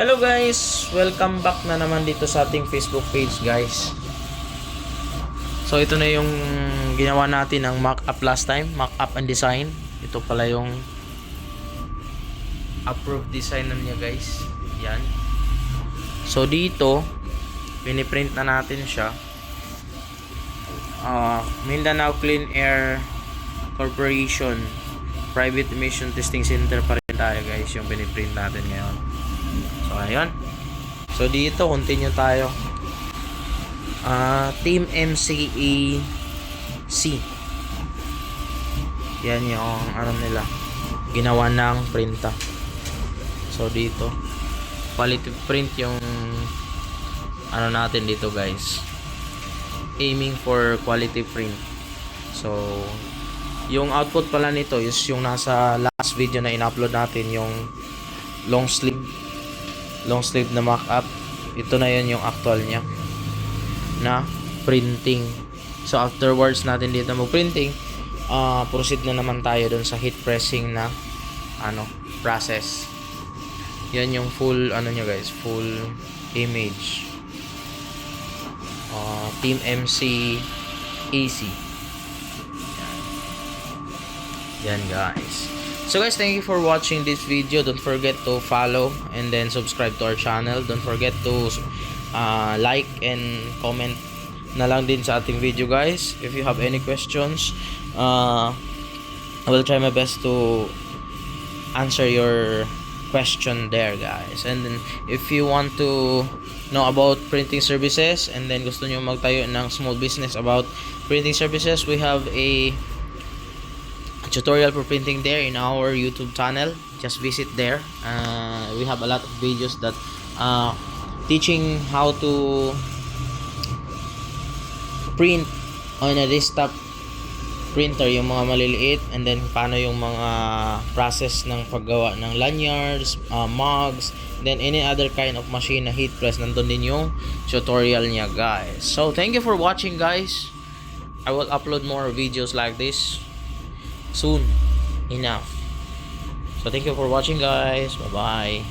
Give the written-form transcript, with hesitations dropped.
Hello guys! Welcome back na naman dito sa ating Facebook page guys. So ito na yung ginawa natin ng mock-up last time, mock-up and design. Ito pala yung approved design na niya guys. Yan. So dito, piniprint na natin siya. Mindanao Clean Air Corporation Private Emission Testing Center pa rin tayo guys, yung piniprint natin ngayon. So ayun. So dito continue tayo. Team MCEC. Yan yung ano nila, ginawa ng printa. So dito quality print yung ano natin dito guys. Aiming for quality print. So yung output pala nito is yung nasa last video na in-upload natin, yung long sleeve na mock-up. Ito na yun yung actual niya na printing. So afterwards natin dito mag-printing, proceed na naman tayo dun sa heat pressing na process. Yan yung full niya guys, full image. Team MC AC. Yan guys. So guys, thank you for watching this video. Don't forget to follow and then subscribe to our channel. Don't forget to like and comment na lang din sa ating video guys. If you have any questions, I will try my best to answer your question there guys. And then if you want to know about printing services and then gusto nyo magtayo ng small business about printing services, we have a tutorial for printing there in our YouTube channel. Just visit there. We have a lot of videos that teaching how to print on a desktop printer, yung mga maliliit, and then paano yung mga process ng paggawa ng lanyards, mugs, then any other kind of machine na heat press. Nandun din yung tutorial niya guys. So thank you for watching guys. I will upload more videos like this soon enough. So thank you for watching guys. Bye bye.